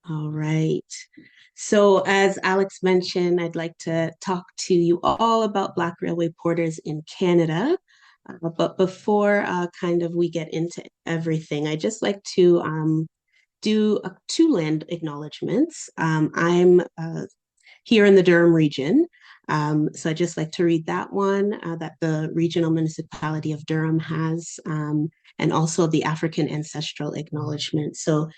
All right. So, as Alex mentioned, I'd like to talk to you all about Black Railway Porters in Canada. But before kind of we get into everything, I just like to do two land acknowledgements. I'm here in the Durham region. So I just like to read that one that the regional municipality of Durham has, and also the African ancestral acknowledgement. So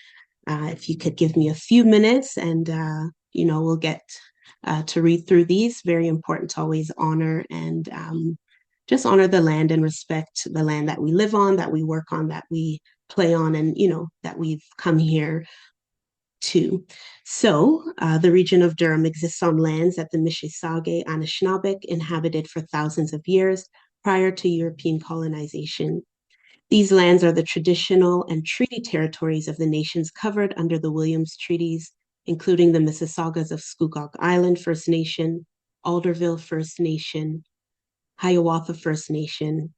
if you could give me a few minutes and, we'll get to read through these. Very important to always honor and just honor the land and respect the land that we live on, that we work on, that we play on, and, that we've come here to. So, the region of Durham exists on lands that the Mississauga Anishinaabeg inhabited for thousands of years prior to European colonization. These lands are the traditional and treaty territories of the nations covered under the Williams Treaties, including the Mississaugas of Scugog Island First Nation, Alderville First Nation, Hiawatha First Nation,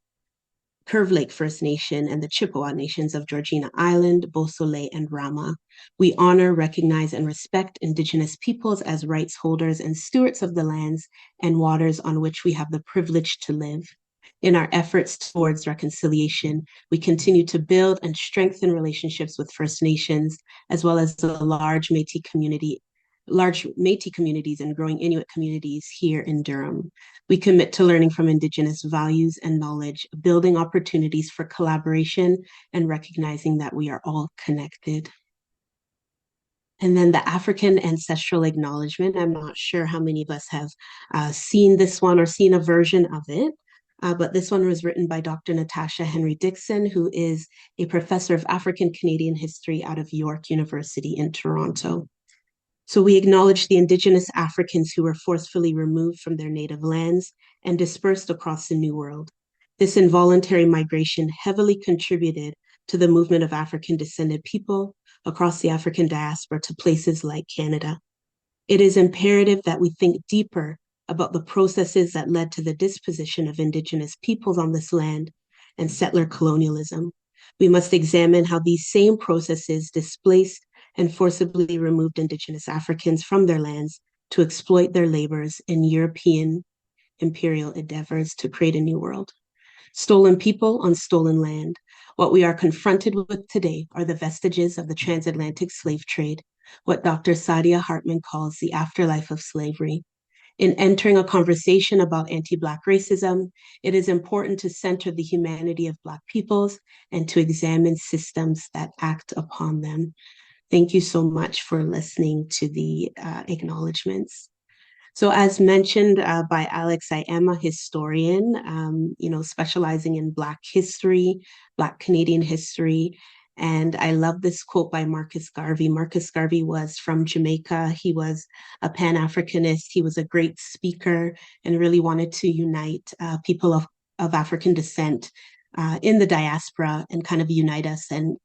Curve Lake First Nation, and the Chippewa Nations of Georgina Island, Beausoleil, and Rama. We honor, recognize, and respect Indigenous peoples as rights holders and stewards of the lands and waters on which we have the privilege to live. In our efforts towards reconciliation, we continue to build and strengthen relationships with First Nations, as well as the large Métis communities and growing Inuit communities here in Durham. We commit to learning from Indigenous values and knowledge, building opportunities for collaboration, and recognizing that we are all connected. And then the African ancestral acknowledgement. I'm not sure how many of us have seen this one or seen a version of it. But this one was written by Dr. Natasha Henry Dixon, who is a professor of African Canadian history out of York University in Toronto. So we acknowledge the Indigenous Africans who were forcefully removed from their native lands and dispersed across the New World. This involuntary migration heavily contributed to the movement of African descended people across the African diaspora to places like Canada. It is imperative that we think deeper about the processes that led to the disposition of Indigenous peoples on this land and settler colonialism. We must examine how these same processes displaced and forcibly removed Indigenous Africans from their lands to exploit their labors in European imperial endeavors to create a new world. Stolen people on stolen land. What we are confronted with today are the vestiges of the transatlantic slave trade, what Dr. Sadia Hartman calls the afterlife of slavery. In entering a conversation about anti-Black racism, it is important to center the humanity of Black peoples and to examine systems that act upon them. Thank you so much for listening to the acknowledgements. So, as mentioned by Alex, I am a historian, specializing in Black history, Black Canadian history. And I love this quote by Marcus Garvey. Marcus Garvey was from Jamaica. He was a Pan Africanist. He was a great speaker and really wanted to unite people of African descent in the diaspora and kind of unite us and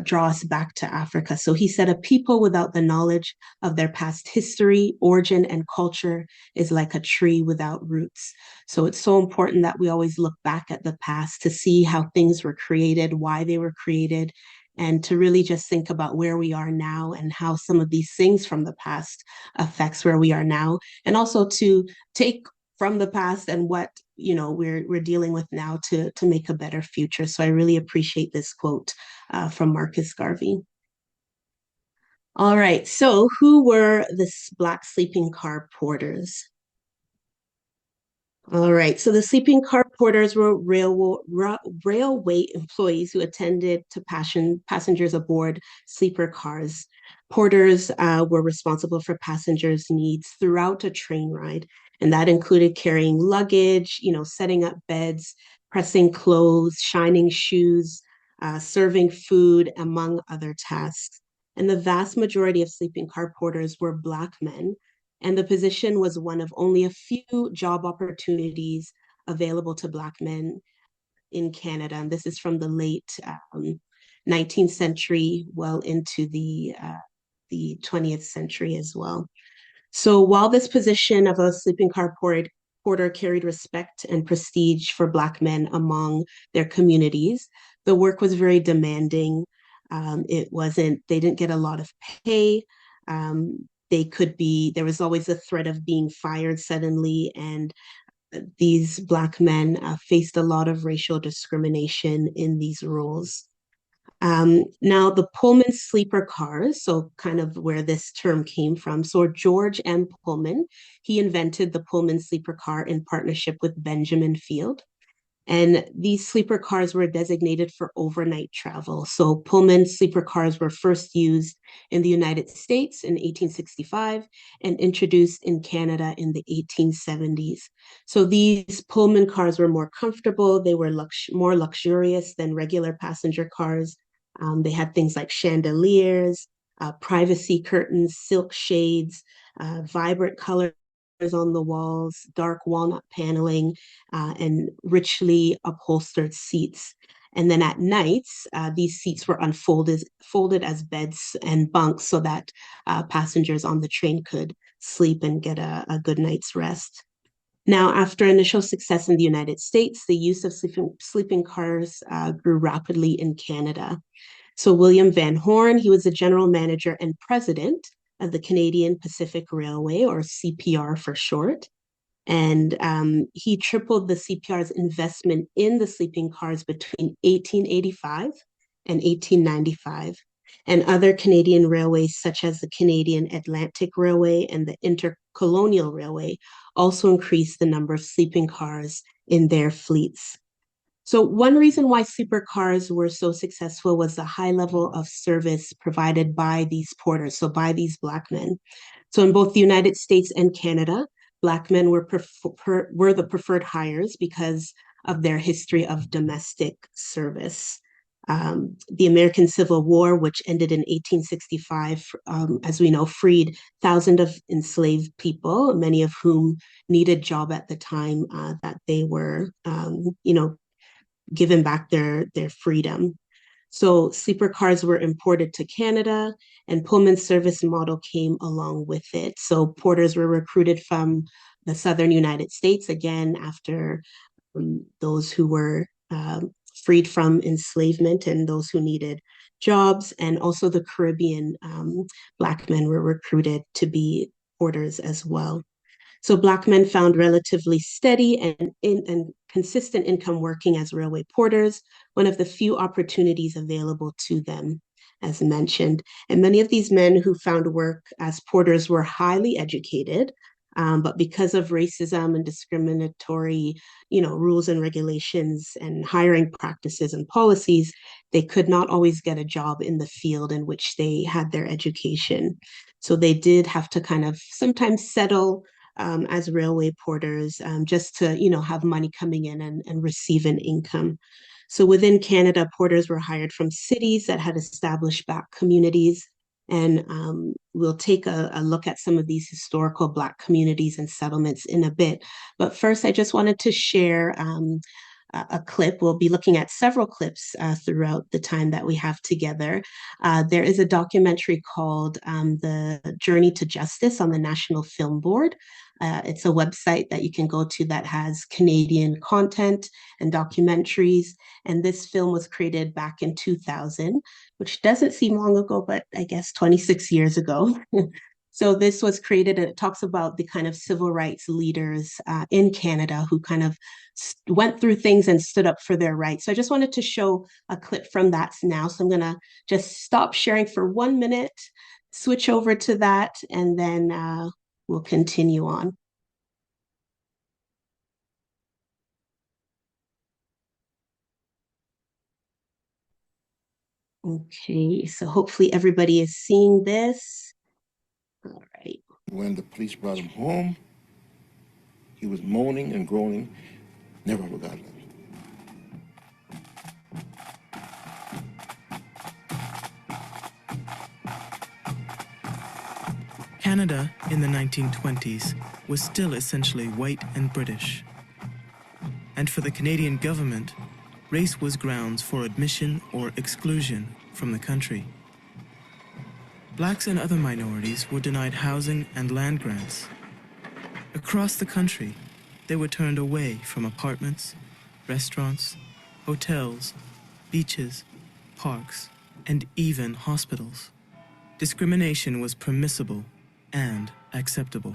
draw us back to Africa. So he said, a people without the knowledge of their past history, origin, and culture is like a tree without roots. So it's so important that we always look back at the past to see how things were created, why they were created, and to really just think about where we are now and how some of these things from the past affects where we are now, and also to take from the past and what we're dealing with now to make a better future. So I really appreciate this quote from Marcus Garvey. All right, so who were the Black sleeping car porters? All right, so the sleeping car porters were railway employees who attended to passengers aboard sleeper cars. Porters were responsible for passengers' needs throughout a train ride, and that included carrying luggage, setting up beds, pressing clothes, shining shoes, serving food, among other tasks. And the vast majority of sleeping car porters were Black men, and the position was one of only a few job opportunities available to Black men in Canada. And this is from the late 19th century, well into the 20th century as well. So while this position of a sleeping car porter carried respect and prestige for Black men among their communities, the work was very demanding. They didn't get a lot of pay. There was always a threat of being fired suddenly, and these Black men faced a lot of racial discrimination in these roles. Now, the Pullman sleeper cars, so kind of where this term came from. So, George M. Pullman, he invented the Pullman sleeper car in partnership with Benjamin Field. And these sleeper cars were designated for overnight travel. So Pullman sleeper cars were first used in the United States in 1865 and introduced in Canada in the 1870s. So these Pullman cars were more comfortable, they were more luxurious than regular passenger cars. They had things like chandeliers, privacy curtains, silk shades, vibrant colors on the walls, dark walnut paneling, and richly upholstered seats. And then at nights, these seats were folded as beds and bunks so that passengers on the train could sleep and get a good night's rest. Now, after initial success in the United States, the use of sleeping cars grew rapidly in Canada. So William Van Horn, he was the general manager and president of the Canadian Pacific Railway, or CPR for short. And he tripled the CPR's investment in the sleeping cars between 1885 and 1895. And other Canadian railways, such as the Canadian Atlantic Railway and the Intercolonial Railway, also increased the number of sleeping cars in their fleets. So, one reason why sleeper cars were so successful was the high level of service provided by these porters, so by these Black men. So, in both the United States and Canada, Black men were the preferred hires because of their history of domestic service. The American Civil War, which ended in 1865, as we know, freed thousands of enslaved people, many of whom needed job at the time that they were, given back their freedom. So sleeper cars were imported to Canada, and Pullman's service model came along with it. So porters were recruited from the southern United States, again, after those who were freed from enslavement and those who needed jobs. And also the Caribbean Black men were recruited to be porters as well. So Black men found relatively steady and consistent income working as railway porters, one of the few opportunities available to them, as mentioned. And many of these men who found work as porters were highly educated, but because of racism and discriminatory, rules and regulations and hiring practices and policies, they could not always get a job in the field in which they had their education. So they did have to kind of sometimes settle as railway porters, just to have money coming in and receive an income. So within Canada, porters were hired from cities that had established Black communities. And we'll take a look at some of these historical Black communities and settlements in a bit. But first, I just wanted to share a clip. We'll be looking at several clips throughout the time that we have together. There is a documentary called The Journey to Justice on the National Film Board. It's a website that you can go to that has Canadian content and documentaries. And this film was created back in 2000, which doesn't seem long ago, but I guess 26 years ago. So this was created, and it talks about the kind of civil rights leaders in Canada who kind of went through things and stood up for their rights. So I just wanted to show a clip from that now. So I'm going to just stop sharing for 1 minute, switch over to that, and then we'll continue on. Okay, so hopefully everybody is seeing this. All right. When the police brought him home, he was moaning and groaning. Never forgot that. Canada in the 1920s was still essentially white and British. And for the Canadian government, race was grounds for admission or exclusion from the country. Blacks and other minorities were denied housing and land grants. Across the country, they were turned away from apartments, restaurants, hotels, beaches, parks, and even hospitals. Discrimination was permissible and acceptable.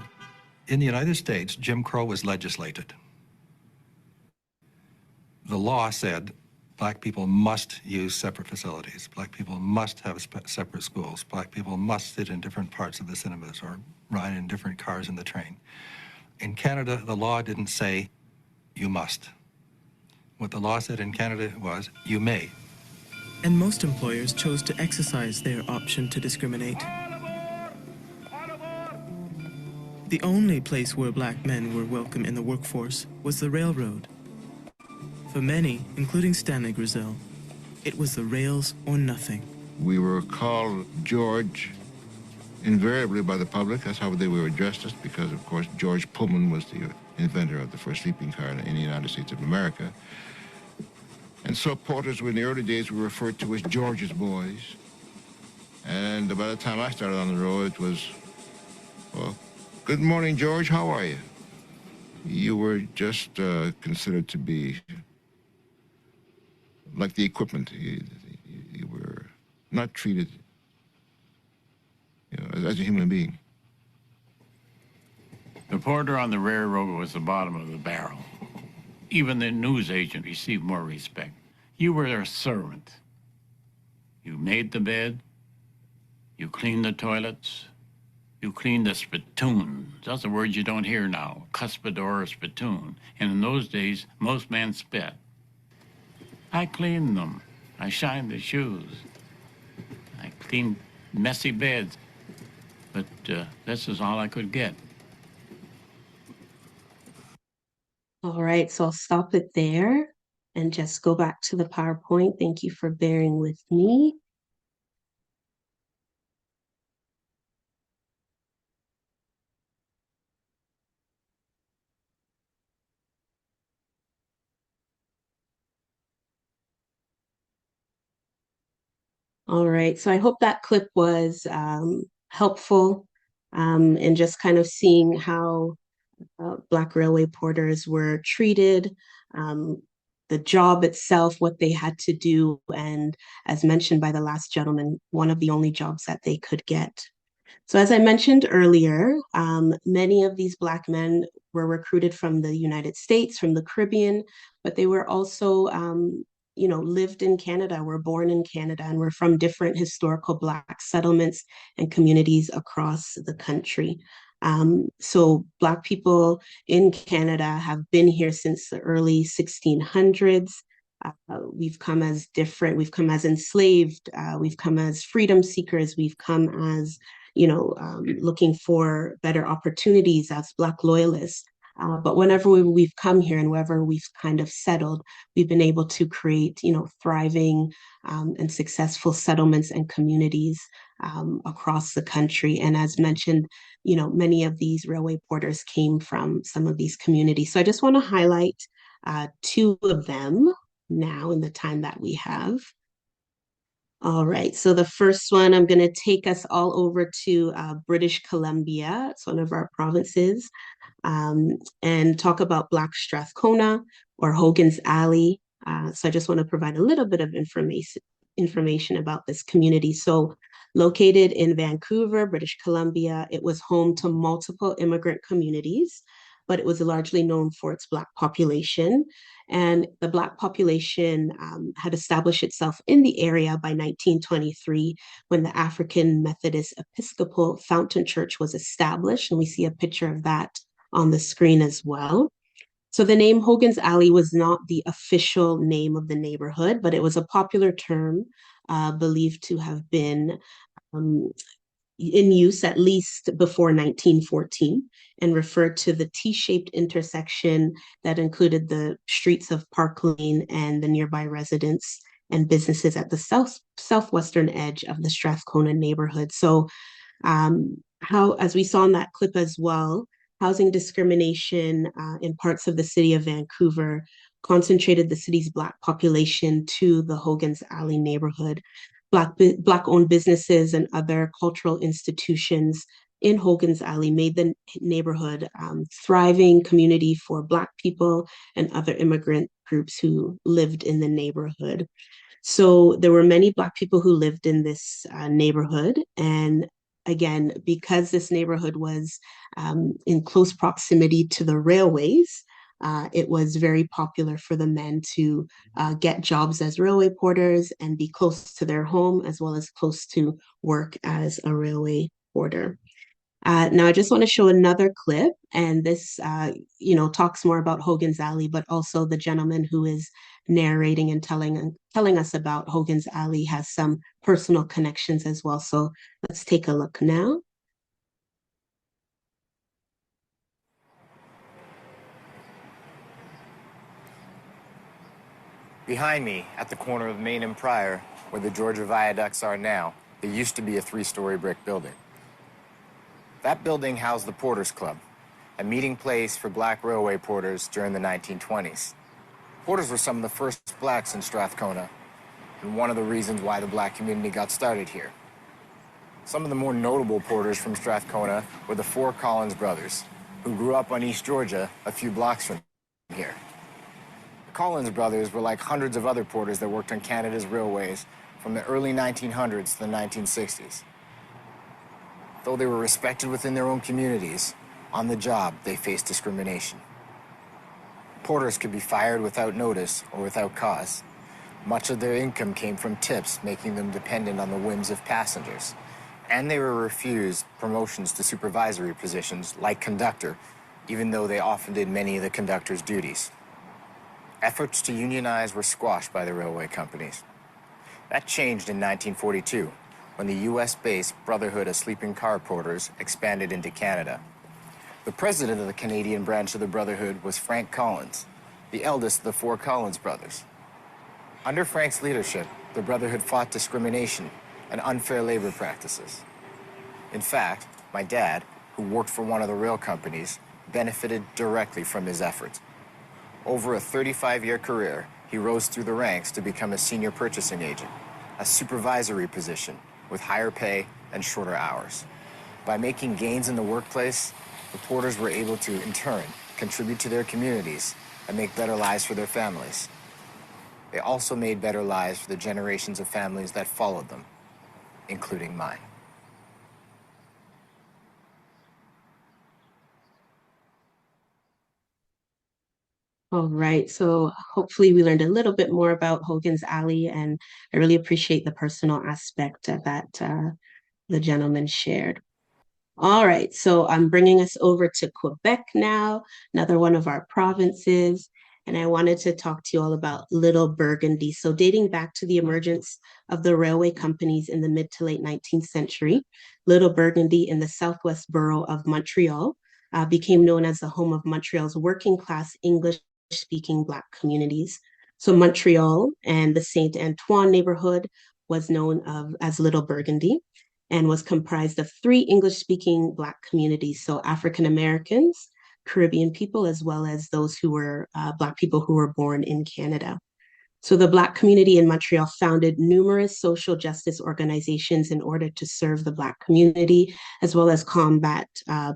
In the United States, Jim Crow was legislated. The law said black people must use separate facilities. Black people must have separate schools. Black people must sit in different parts of the cinemas or ride in different cars in the train. In Canada, the law didn't say you must. What the law said in Canada was you may. And most employers chose to exercise their option to discriminate. The only place where black men were welcome in the workforce was the railroad. For many, including Stanley Grizel, it was the rails or nothing. We were called George invariably by the public. That's how they were addressed us, because, of course, George Pullman was the inventor of the first sleeping car in the United States of America. And so porters, in the early days, were referred to as George's boys. And by the time I started on the road, it was, well, good morning, George, how are you? You were just considered to be like the equipment. You were not treated, as a human being. The porter on the railroad was the bottom of the barrel. Even the news agent received more respect. You were their servant. You made the bed, you cleaned the toilets, you cleaned the spittoons. That's a word you don't hear now, cuspidor or spittoon. And in those days, most men spit. I cleaned them. I shined the shoes. I cleaned messy beds. But this is all I could get. All right, so I'll stop it there and just go back to the PowerPoint. Thank you for bearing with me. All right, so I hope that clip was helpful in just kind of seeing how Black railway porters were treated, the job itself, what they had to do, and as mentioned by the last gentleman, one of the only jobs that they could get. So as I mentioned earlier, many of these Black men were recruited from the United States, from the Caribbean, but they were also lived in Canada, were born in Canada, and were from different historical Black settlements and communities across the country. So Black people in Canada have been here since the early 1600s. We've come as different, we've come as enslaved, we've come as freedom seekers, we've come as, looking for better opportunities as Black loyalists. But whenever we've come here and wherever we've kind of settled, we've been able to create, thriving and successful settlements and communities across the country. And as mentioned, many of these railway porters came from some of these communities. So I just want to highlight two of them now in the time that we have. All right, so the first one, I'm going to take us all over to British Columbia. It's one of our provinces. And talk about Black Strathcona or Hogan's Alley. So I just want to provide a little bit of information about this community. So located in Vancouver, British Columbia, it was home to multiple immigrant communities, but it was largely known for its Black population. And the Black population had established itself in the area by 1923 when the African Methodist Episcopal Fountain Church was established. And we see a picture of that on the screen as well. So the name Hogan's Alley was not the official name of the neighborhood, but it was a popular term believed to have been in use at least before 1914 and referred to the T-shaped intersection that included the streets of Park Lane and the nearby residents and businesses at the southwestern edge of the Strathcona neighborhood. So as we saw in that clip as well, housing discrimination in parts of the city of Vancouver concentrated the city's Black population to the Hogan's Alley neighborhood. Black-owned businesses and other cultural institutions in Hogan's Alley made the neighborhood thriving community for Black people and other immigrant groups who lived in the neighborhood. So there were many Black people who lived in this neighborhood. And again, because this neighborhood was in close proximity to the railways, it was very popular for the men to get jobs as railway porters and be close to their home as well as close to work as a railway porter. Now, I just want to show another clip, and this, talks more about Hogan's Alley, but also the gentleman who is narrating and telling us about Hogan's Alley has some personal connections as well. So let's take a look now. Behind me, at the corner of Main and Pryor, where the Georgia Viaducts are now, there used to be a 3-story brick building. That building housed the Porters Club, a meeting place for Black railway porters during the 1920s. Porters were some of the first Blacks in Strathcona, and one of the reasons why the Black community got started here. Some of the more notable porters from Strathcona were the 4 Collins brothers, who grew up on East Georgia a few blocks from here. The Collins brothers were like hundreds of other porters that worked on Canada's railways from the early 1900s to the 1960s. Though they were respected within their own communities, on the job they faced discrimination. Porters could be fired without notice or without cause. Much of their income came from tips, making them dependent on the whims of passengers. And they were refused promotions to supervisory positions like conductor, even though they often did many of the conductor's duties. Efforts to unionize were squashed by the railway companies. That changed in 1942, when the US-based Brotherhood of Sleeping Car Porters expanded into Canada. The president of the Canadian branch of the Brotherhood was Frank Collins, the eldest of the 4 Collins brothers. Under Frank's leadership, the Brotherhood fought discrimination and unfair labor practices. In fact, my dad, who worked for one of the rail companies, benefited directly from his efforts. Over a 35-year career, he rose through the ranks to become a senior purchasing agent, a supervisory position with higher pay and shorter hours. By making gains in the workplace, the porters were able to, in turn, contribute to their communities and make better lives for their families. They also made better lives for the generations of families that followed them, including mine. All right, so hopefully we learned a little bit more about Hogan's Alley, and I really appreciate the personal aspect that the gentleman shared. All right, so I'm bringing us over to Quebec now, another one of our provinces, and I wanted to talk to you all about Little Burgundy. So dating back to the emergence of the railway companies in the mid to late 19th century, Little Burgundy in the southwest borough of Montreal became known as the home of Montreal's working class English-speaking Black communities. So Montreal and the Saint Antoine neighborhood was known as Little Burgundy and was comprised of 3 English-speaking Black communities, so African Americans, Caribbean people, as well as those who were Black people who were born in Canada. So the Black community in Montreal founded numerous social justice organizations in order to serve the Black community, as well as combat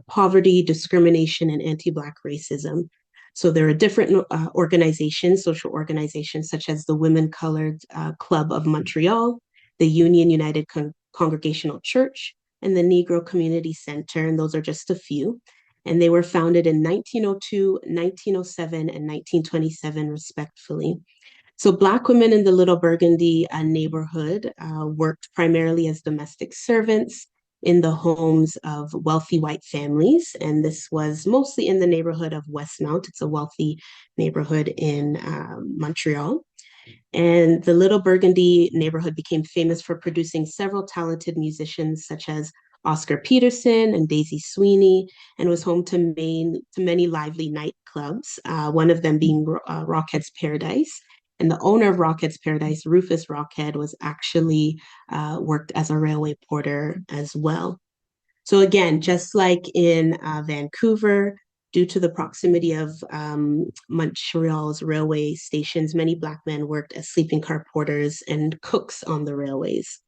poverty, discrimination, and anti-Black racism. So there are different organizations, social organizations, such as the Women Colored Club of Montreal, the Union United Congregational Church, and the Negro Community Center, and those are just a few. And they were founded in 1902, 1907, and 1927, respectively. So Black women in the Little Burgundy neighborhood worked primarily as domestic servants in the homes of wealthy white families. And this was mostly in the neighborhood of Westmount. It's a wealthy neighborhood in Montreal. And the Little Burgundy neighborhood became famous for producing several talented musicians such as Oscar Peterson and Daisy Sweeney, and was home to many lively nightclubs, one of them being Rockhead's Paradise. And the owner of Rockhead's Paradise, Rufus Rockhead, was actually worked as a railway porter as well. So again, just like in Vancouver, due to the proximity of Montreal's railway stations, many Black men worked as sleeping car porters and cooks on the railways.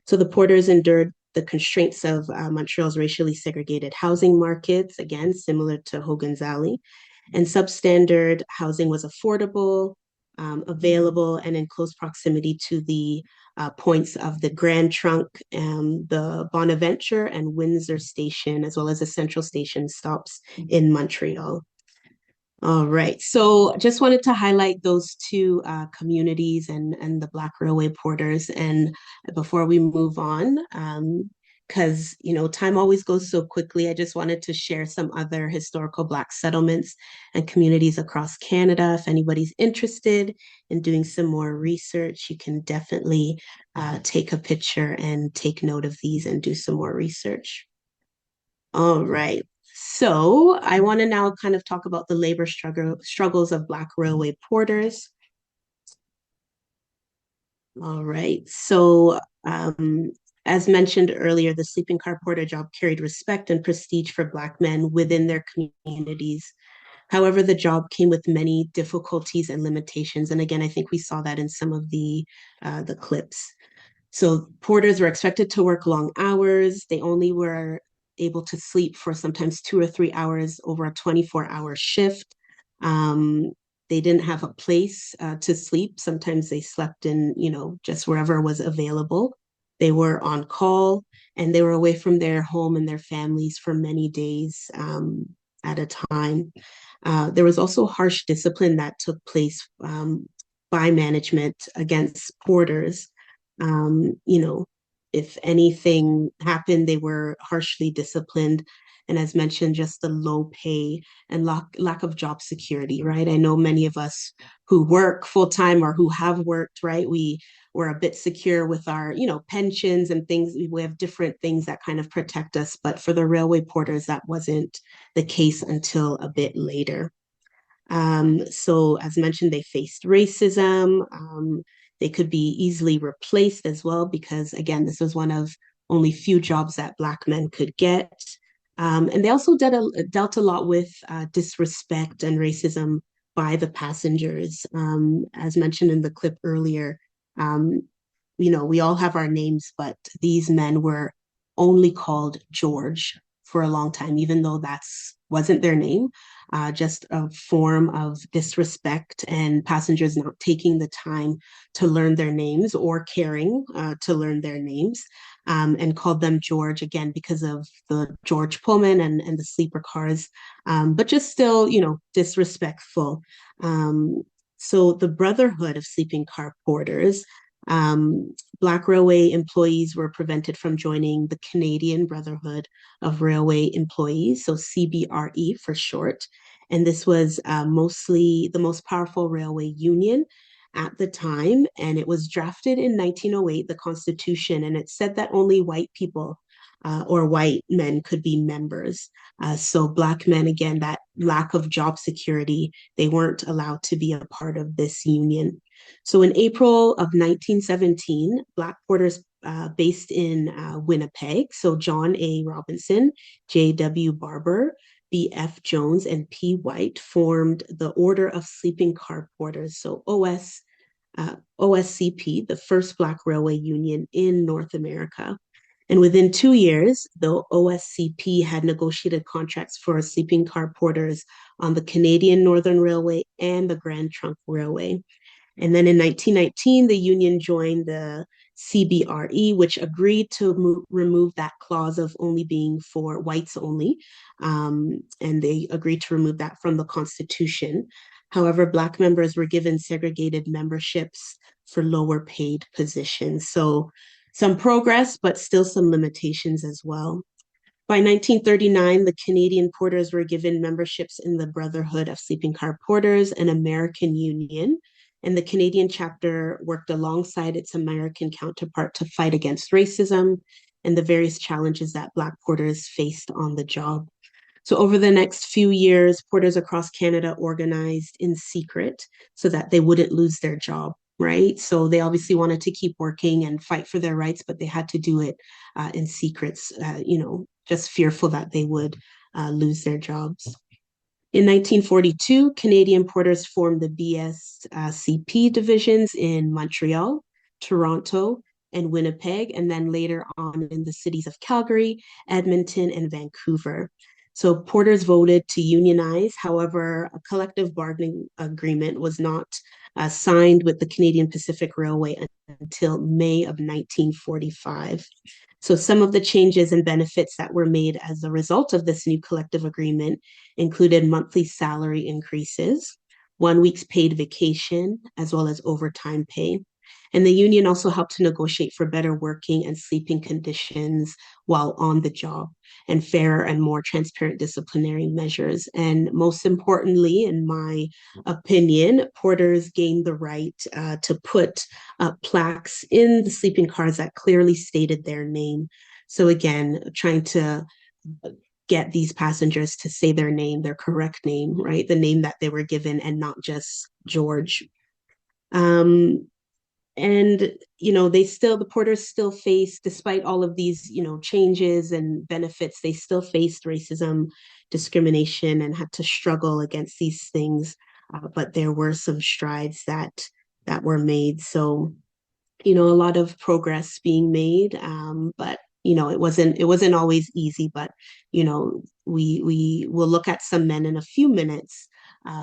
So the porters endured the constraints of Montreal's racially segregated housing markets, again, similar to Hogan's Alley. And substandard housing was affordable, available, and in close proximity to the points of the Grand Trunk, the Bonaventure and Windsor Station, as well as the Central Station stops in Montreal. All right, so just wanted to highlight those two communities and the Black Railway Porters. And before we move on, because time always goes so quickly, I just wanted to share some other historical Black settlements and communities across Canada. If anybody's interested in doing some more research, you can definitely take a picture and take note of these and do some more research. All right. So I want to now kind of talk about the labor struggles of Black railway porters. All right. So as mentioned earlier, the sleeping car porter job carried respect and prestige for Black men within their communities. However, the job came with many difficulties and limitations. And again, I think we saw that in some of the clips. So porters were expected to work long hours. They only were able to sleep for sometimes 2 or 3 hours over a 24-hour shift. They didn't have a place to sleep. Sometimes they slept in, just wherever was available. They were on call and they were away from their home and their families for many days at a time. There was also harsh discipline that took place by management against porters. If anything happened, they were harshly disciplined. And as mentioned, just the low pay and lack of job security, right? I know many of us who work full time or who have worked, right? We're a bit secure with our, pensions and things. We have different things that kind of protect us. But for the railway porters, that wasn't the case until a bit later. So as mentioned, they faced racism. They could be easily replaced as well, because again, this was one of only few jobs that Black men could get. And they also dealt a lot with disrespect and racism by the passengers. As mentioned in the clip earlier, we all have our names, but these men were only called George for a long time, even though wasn't their name. Just a form of disrespect and passengers not taking the time to learn their names or caring to learn their names, and called them George again because of the George Pullman and the sleeper cars, but just still, disrespectful. So the Brotherhood of Sleeping Car Porters, Black railway employees were prevented from joining the Canadian Brotherhood of Railway Employees, so CBRE for short. And this was mostly the most powerful railway union at the time. And it was drafted in 1908, the Constitution, and it said that only white people or white men could be members. So Black men, again, that lack of job security, they weren't allowed to be a part of this union. So in April of 1917, Black porters based in Winnipeg, so John A. Robinson, J.W. Barber, B.F. Jones, and P. White formed the Order of Sleeping Car Porters, so OSCP, the first Black railway union in North America. And within 2 years, the OSCP had negotiated contracts for sleeping car porters on the Canadian Northern Railway and the Grand Trunk Railway. And then in 1919, the union joined the CBRE, which agreed to remove that clause of only being for whites only. And they agreed to remove that from the Constitution. However, Black members were given segregated memberships for lower paid positions. So some progress, but still some limitations as well. By 1939, the Canadian porters were given memberships in the Brotherhood of Sleeping Car Porters, an American union, and the Canadian chapter worked alongside its American counterpart to fight against racism and the various challenges that Black porters faced on the job. So over the next few years, porters across Canada organized in secret so that they wouldn't lose their job, right? So they obviously wanted to keep working and fight for their rights, but they had to do it in secrets, just fearful that they would lose their jobs. In 1942, Canadian porters formed the BSCP divisions in Montreal, Toronto, and Winnipeg, and then later on in the cities of Calgary, Edmonton, and Vancouver. So porters voted to unionize. However, a collective bargaining agreement was not signed with the Canadian Pacific Railway until May of 1945. So some of the changes and benefits that were made as a result of this new collective agreement included monthly salary increases, 1 week's paid vacation, as well as overtime pay. And the union also helped to negotiate for better working and sleeping conditions while on the job, and fairer and more transparent disciplinary measures. And most importantly, in my opinion, porters gained the right to put plaques in the sleeping cars that clearly stated their name. So again, trying to get these passengers to say their name, their correct name, right? The name that they were given and not just George. Um, and the porters still face, despite all of these changes and benefits, they still faced racism, discrimination, and had to struggle against these things. But there were some strides that were made. So a lot of progress being made, but it wasn't always easy. But we will look at some men in a few minutes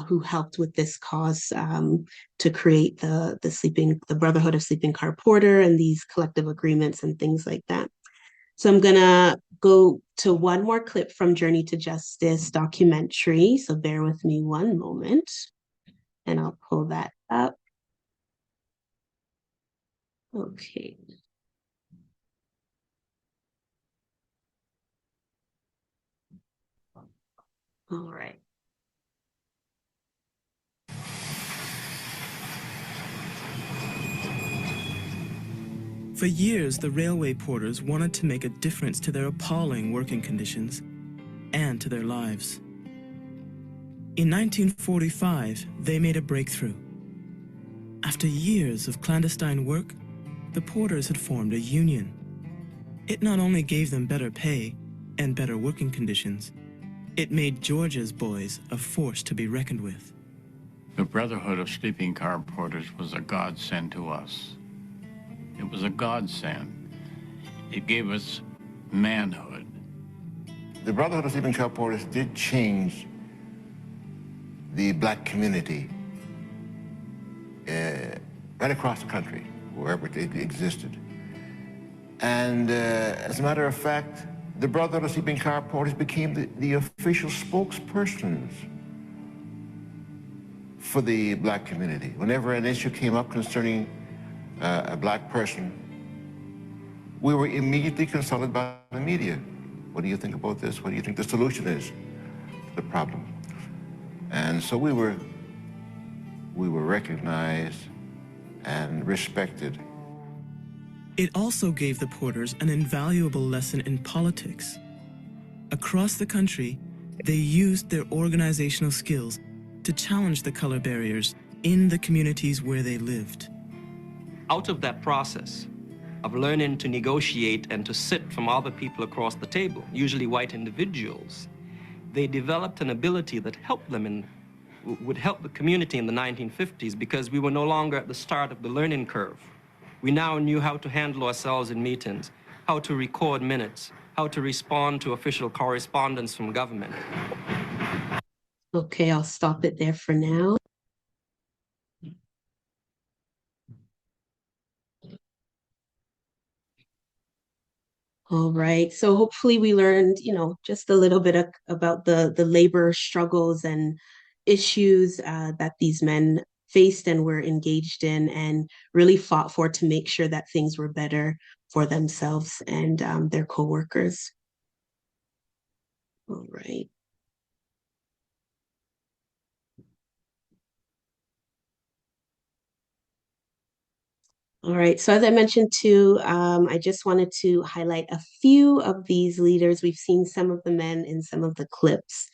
who helped with this cause, to create the Brotherhood of Sleeping Car Porter and these collective agreements and things like that. So I'm gonna go to one more clip from Journey to Justice documentary. So bear with me one moment, and I'll pull that up. Okay. All right. For years, the railway porters wanted to make a difference to their appalling working conditions and to their lives. In 1945, they made a breakthrough. After years of clandestine work, the porters had formed a union. It not only gave them better pay and better working conditions, it made Georgia's boys a force to be reckoned with. The Brotherhood of Sleeping Car Porters was a godsend to us. It was a godsend. It gave us manhood. The Brotherhood of Sleeping Car Porters did change the black community right across the country, wherever it existed. And as a matter of fact, the Brotherhood of Sleeping Car Porters became the official spokespersons for the black community. Whenever an issue came up concerning a black person, we were immediately consulted by the media. What do you think about this? What do you think the solution is to the problem? And so we were recognized and respected. It also gave the porters an invaluable lesson in politics. Across the country, they used their organizational skills to challenge the color barriers in the communities where they lived. Out of that process of learning to negotiate and to sit from other people across the table, usually white individuals, they developed an ability that helped them and would help the community in the 1950s, because we were no longer at the start of the learning curve. We now knew how to handle ourselves in meetings, how to record minutes, how to respond to official correspondence from government. Okay, I'll stop it there for now. All right, so hopefully we learned, just a little bit about the labor struggles and issues that these men faced and were engaged in and really fought for, to make sure that things were better for themselves and their coworkers. All right. All right, so as I mentioned too, I just wanted to highlight a few of these leaders. We've seen some of the men in some of the clips,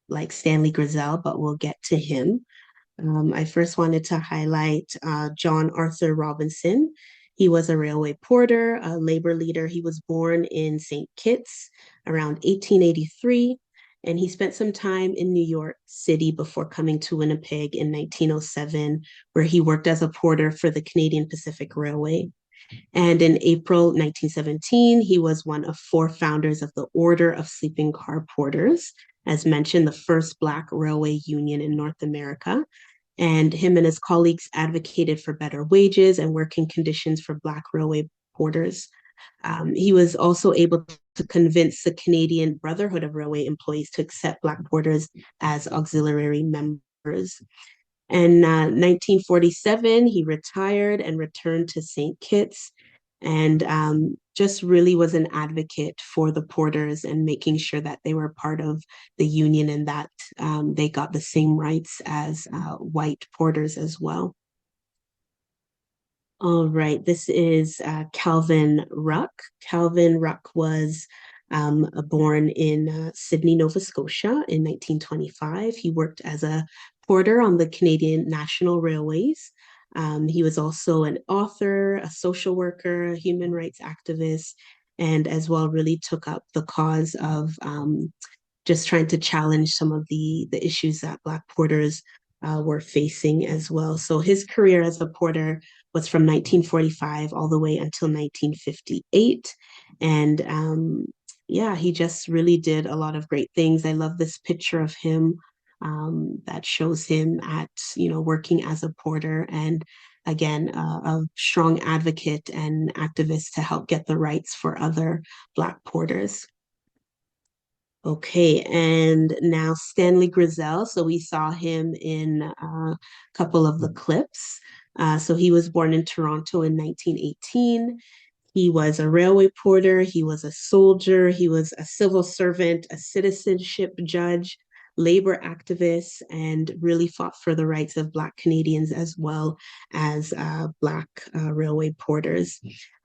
like Stanley Grizzell, but we'll get to him. I first wanted to highlight John Arthur Robinson. He was a railway porter, a labor leader. He was born in St. Kitts around 1883, and he spent some time in New York City before coming to Winnipeg in 1907, where he worked as a porter for the Canadian Pacific Railway. And in April 1917, he was one of 4 founders of the Order of Sleeping Car Porters, as mentioned, the first Black railway union in North America. And him and his colleagues advocated for better wages and working conditions for Black railway porters. He was also able to convince the Canadian Brotherhood of Railway Employees to accept Black porters as auxiliary members. In 1947, he retired and returned to St. Kitts and just really was an advocate for the porters and making sure that they were part of the union and that they got the same rights as white porters as well. All right, this is Calvin Ruck. Calvin Ruck was born in Sydney, Nova Scotia in 1925. He worked as a porter on the Canadian National Railways. He was also an author, a social worker, a human rights activist, and as well really took up the cause of just trying to challenge some of the issues that Black porters were facing as well. So his career as a porter was from 1945 all the way until 1958. And yeah, he just really did a lot of great things. I love this picture of him that shows him at, working as a porter and again, a strong advocate and activist to help get the rights for other Black porters. Okay, and now Stanley Grizzell. So we saw him in a couple of the clips. So he was born in Toronto in 1918. He was a railway porter, he was a soldier, he was a civil servant, a citizenship judge, labor activist, and really fought for the rights of Black Canadians as well as Black railway porters.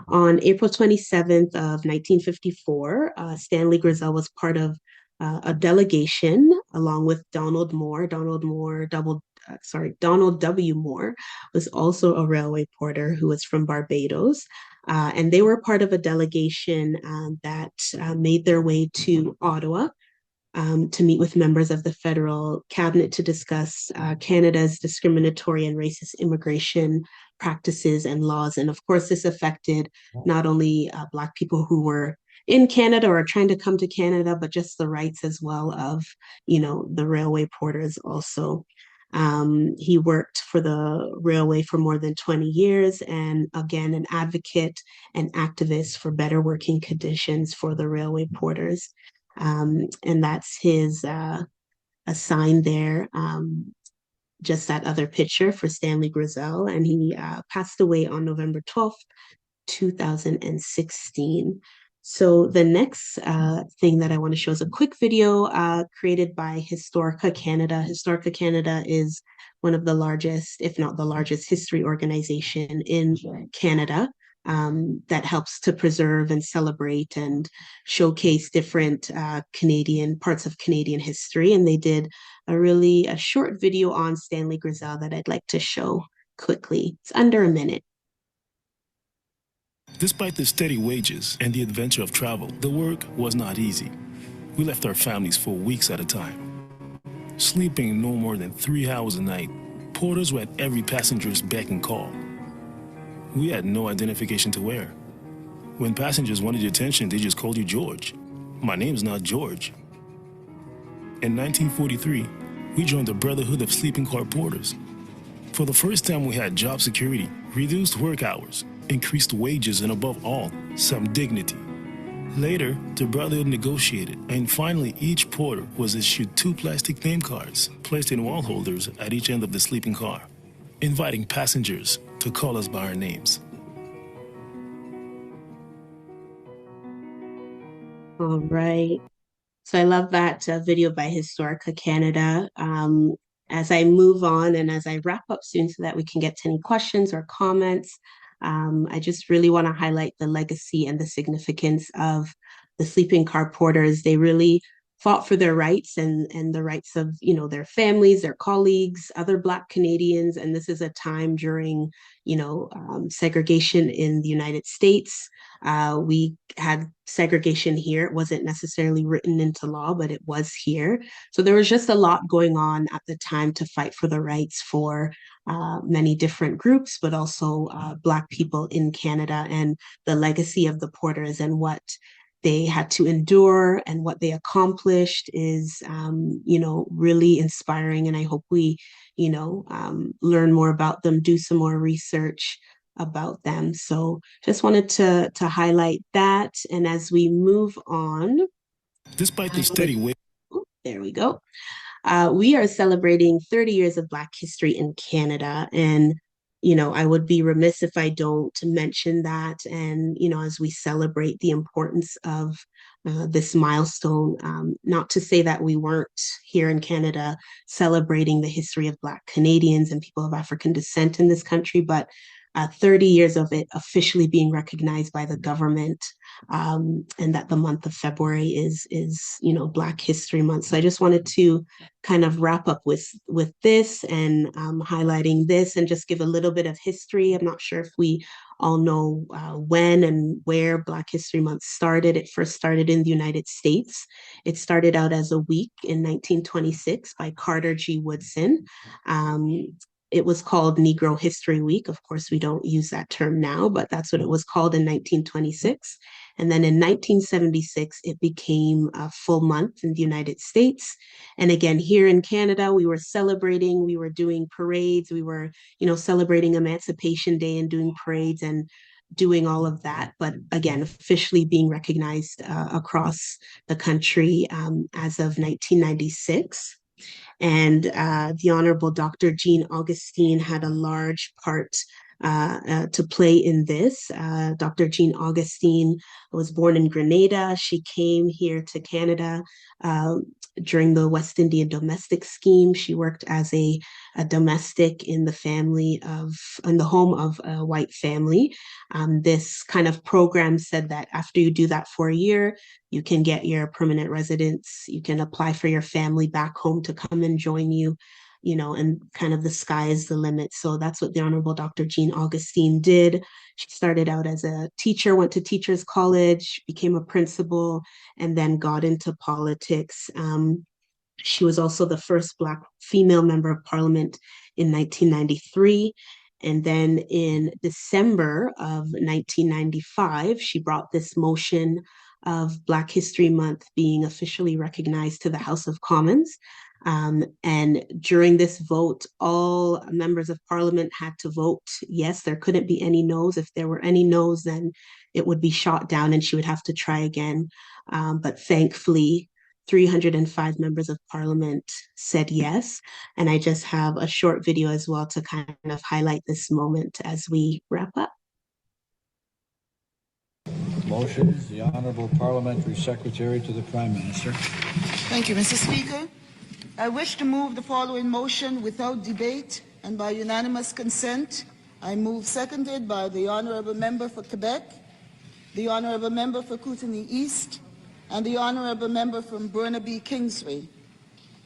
On April 27th of 1954, Stanley Grizzell was part of a delegation along with Donald Moore. Donald W. Moore was also a railway porter who was from Barbados. And they were part of a delegation that made their way to Ottawa to meet with members of the federal cabinet to discuss Canada's discriminatory and racist immigration practices and laws. And of course, this affected not only Black people who were in Canada or trying to come to Canada, but just the rights as well of, the railway porters also. He worked for the railway for more than 20 years and again, an advocate and activist for better working conditions for the railway porters. And that's his a sign there, just that other picture for Stanley Grizzell. And he passed away on November 12th, 2016. So the next thing that I want to show is a quick video created by Historica Canada. Historica Canada is one of the largest, if not the largest, history organization in Canada that helps to preserve and celebrate and showcase different Canadian parts of Canadian history. And they did a short video on Stanley Grizzell that I'd like to show quickly. It's under a minute. Despite the steady wages and the adventure of travel, the work was not easy. We left our families for weeks at a time. Sleeping no more than 3 hours a night, porters were at every passenger's beck and call. We had no identification to wear. When passengers wanted your attention, they just called you George. My name's not George. In 1943, we joined the Brotherhood of Sleeping Car Porters. For the first time, we had job security, reduced work hours, increased wages, and above all, some dignity. Later, the Brotherhood negotiated, and finally each porter was issued 2 plastic name cards placed in wall holders at each end of the sleeping car, inviting passengers to call us by our names. All right. So I love that video by Historica Canada. As I move on and as I wrap up soon so that we can get to any questions or comments, I just really want to highlight the legacy and the significance of the sleeping car porters. They really fought for their rights and the rights of, their families, their colleagues, other Black Canadians. And this is a time during, segregation in the United States. We had segregation here. It wasn't necessarily written into law, but it was here. So there was just a lot going on at the time to fight for the rights for many different groups, but also Black people in Canada, and the legacy of the Porters and what they had to endure and what they accomplished is, really inspiring. And I hope we, learn more about them, do some more research about them. So just wanted to highlight that. And as we move on, Despite the steady way. There we go. We are celebrating 30 years of Black history in Canada. And, I would be remiss if I don't mention that. And, as we celebrate the importance of this milestone, not to say that we weren't here in Canada celebrating the history of Black Canadians and people of African descent in this country, but 30 years of it officially being recognized by the government, and that the month of February is Black History Month. So I just wanted to kind of wrap up with this and highlighting this and just give a little bit of history. I'm not sure if we all know when and where Black History Month started. It first started in the United States. It started out as a week in 1926 by Carter G. Woodson. It was called Negro History Week. Of course, we don't use that term now, but that's what it was called in 1926. And then in 1976, it became a full month in the United States. And again, here in Canada, we were celebrating, we were doing parades, we were, celebrating Emancipation Day and doing parades and doing all of that. But again, officially being recognized across the country as of 1996. And the Honorable Dr. Jean Augustine had a large part to play in this. Dr. Jean Augustine was born in Grenada. She came here to Canada during the West Indian domestic scheme. She worked as a domestic in the home of a white family. This kind of program said that after you do that for a year, you can get your permanent residence. You can apply for your family back home to come and join you, and kind of the sky is the limit. So that's what the Honorable Dr. Jean Augustine did. She started out as a teacher, went to teachers college, became a principal, and then got into politics. She was also the first Black female member of Parliament in 1993. And then in December of 1995, she brought this motion of Black History Month being officially recognized to the House of Commons. And during this vote, all members of Parliament had to vote yes. There couldn't be any no's. If there were any no's, then it would be shot down and she would have to try again. But thankfully, 305 members of Parliament said yes. And I just have a short video as well to kind of highlight this moment as we wrap up. Motions, the Honorable Parliamentary Secretary to the Prime Minister. Thank you, Mr. Speaker. I wish to move the following motion without debate and by unanimous consent. I move, seconded by the Honourable Member for Quebec, the Honourable Member for Kootenay East, and the Honourable Member from Burnaby Kingsway,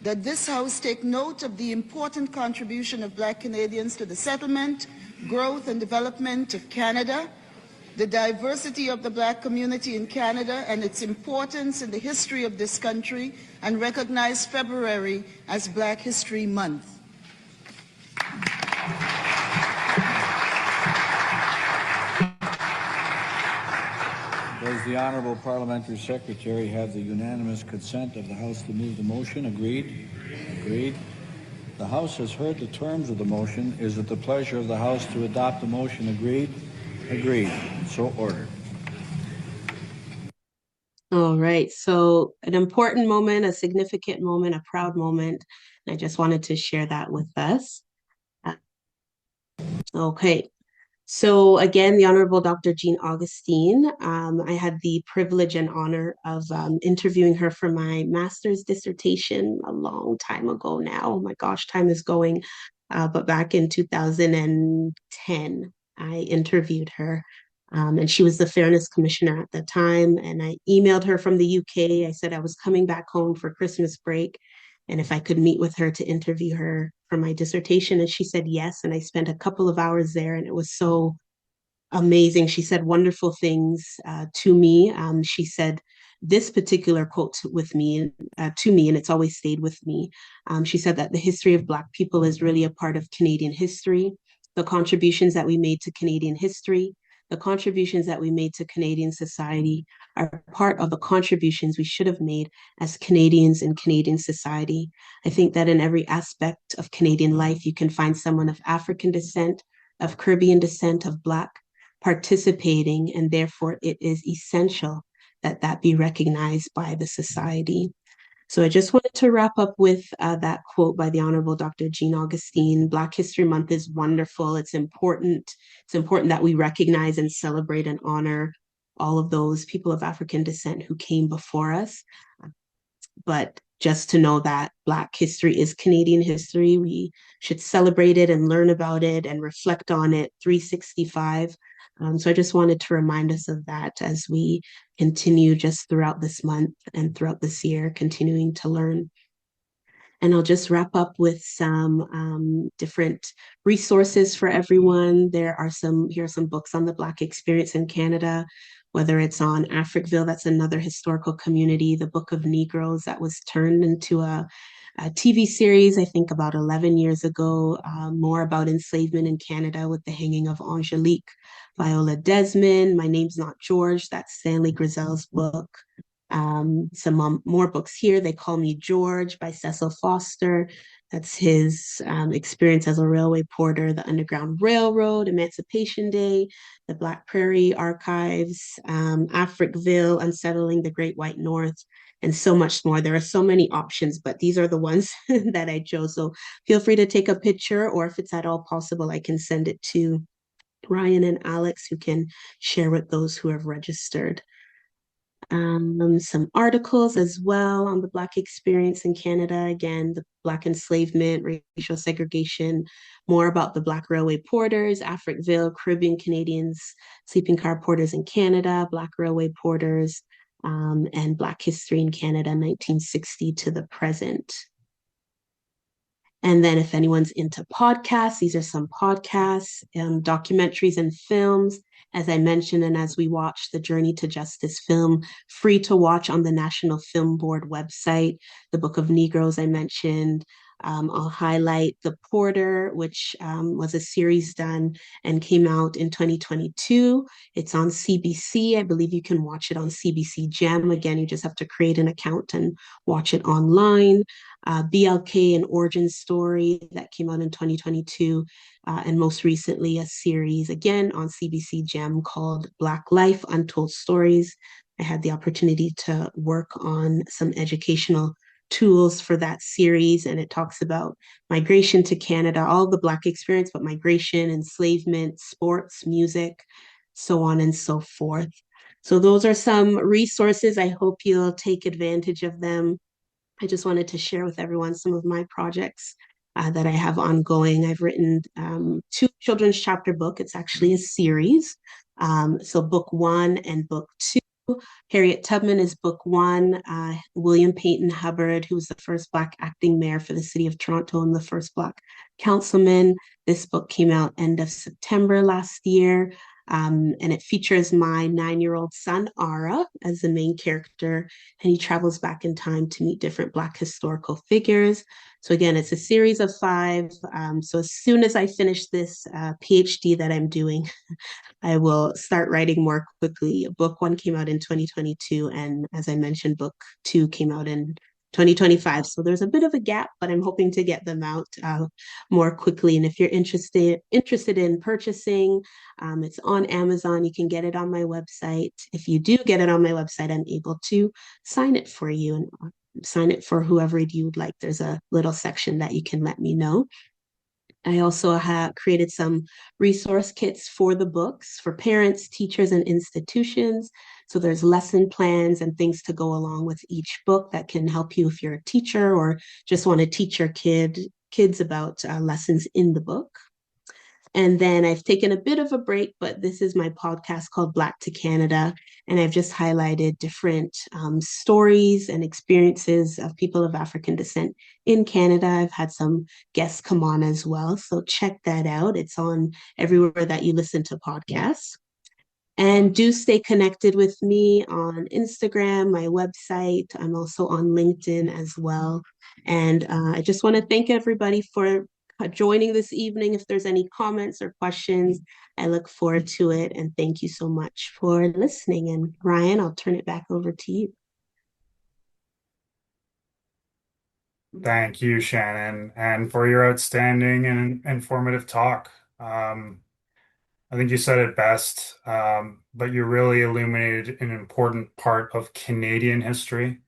that this House take note of the important contribution of Black Canadians to the settlement, growth and development of Canada, the diversity of the Black community in Canada and its importance in the history of this country, and recognize February as Black History Month. Does the Honourable Parliamentary Secretary have the unanimous consent of the House to move the motion? Agreed? Agreed. The House has heard the terms of the motion. Is it the pleasure of the House to adopt the motion? Agreed? Agreed. So ordered. All right. So an important moment, a significant moment, a proud moment. And I just wanted to share that with us. Okay. So again, the Honorable Dr. Jean Augustine, I had the privilege and honor of interviewing her for my master's dissertation a long time ago now. Oh my gosh, time is going. But back in 2010, I interviewed her And she was the fairness commissioner at the time. And I emailed her from the UK. I said I was coming back home for Christmas break and if I could meet with her to interview her for my dissertation. And she said yes. And I spent a couple of hours there, and it was so amazing. She said wonderful things to me. She said this particular quote with me to me, and it's always stayed with me. She said that the history of Black people is really a part of Canadian history. The contributions that we made to Canadian history, the contributions that we made to Canadian society are part of the contributions we should have made as Canadians in Canadian society. I think that in every aspect of Canadian life, you can find someone of African descent, of Caribbean descent, of Black participating, and therefore it is essential that that be recognized by the society. So I just wanted to wrap up with that quote by the Honorable Dr. Jean Augustine. Black History Month is wonderful. It's important. It's important that we recognize and celebrate and honor all of those people of African descent who came before us. But just to know that Black history is Canadian history, we should celebrate it and learn about it and reflect on it 365. So I just wanted to remind us of that as we continue just throughout this month and throughout this year, continuing to learn. And I'll just wrap up with some different resources for everyone. Here are some books on the Black experience in Canada, whether it's on Africville, that's another historical community, the Book of Negroes that was turned into a TV series, I think about 11 years ago, more about enslavement in Canada with the hanging of Angelique, Viola Desmond, My Name's Not George, that's Stanley Grizel's book. Some more books here. They Call Me George by Cecil Foster. That's his experience as a railway porter, the Underground Railroad, Emancipation Day, the Black Prairie Archives, Africville, Unsettling the Great White North, and so much more. There are so many options, but these are the ones that I chose. So feel free to take a picture, or if it's at all possible, I can send it to Ryan and Alex, who can share with those who have registered. Some articles as well on the Black experience in Canada. Again, the Black enslavement, racial segregation, more about the Black railway porters, Africville, Caribbean Canadians, sleeping car porters in Canada, Black railway porters, and Black history in Canada, 1960 to the present. And then if anyone's into podcasts, these are some podcasts, documentaries and films. As I mentioned, and as we watch the Journey to Justice film, free to watch on the National Film Board website. The Book of Negroes I mentioned. I'll highlight The Porter, which was a series done and came out in 2022. It's on CBC. I believe you can watch it on CBC Gem. Again, you just have to create an account and watch it online. BLK, an origin story that came out in 2022, and most recently a series again on CBC Gem called Black Life, Untold Stories. I had the opportunity to work on some educational tools for that series, and it talks about migration to Canada, all the Black experience, but migration, enslavement, sports, music, so on and so forth. So those are some resources. I hope you'll take advantage of them. I just wanted to share with everyone some of my projects that I have ongoing. I've written 2 children's chapter book. It's actually a series. So book 1 and book 2. Harriet Tubman is book 1. William Peyton Hubbard, who was the first Black acting mayor for the city of Toronto and the first Black councilman. This book came out end of September last year. And it features my 9-year-old son, Ara, as the main character, and he travels back in time to meet different Black historical figures. So again, it's a series of 5. So as soon as I finish this PhD that I'm doing, I will start writing more quickly. Book 1 came out in 2022, and as I mentioned, book 2 came out in 2025. So there's a bit of a gap, but I'm hoping to get them out more quickly. And if you're interested in purchasing, it's on Amazon. You can get it on my website. If you do get it on my website, I'm able to sign it for you and sign it for whoever you'd like. There's a little section that you can let me know. I also have created some resource kits for the books for parents, teachers, and institutions. So there's lesson plans and things to go along with each book that can help you if you're a teacher or just want to teach your kids about lessons in the book. And then I've taken a bit of a break, but this is my podcast called Black to Canada. And I've just highlighted different stories and experiences of people of African descent in Canada. I've had some guests come on as well. So check that out. It's on everywhere that you listen to podcasts. And do stay connected with me on Instagram, my website. I'm also on LinkedIn as well. And I just want to thank everybody for joining this evening. If there's any comments or questions, I look forward to it. And thank you so much for listening. And Ryan, I'll turn it back over to you. Thank you, Shannon, and for your outstanding and informative talk. I think you said it best, but you really illuminated an important part of Canadian history,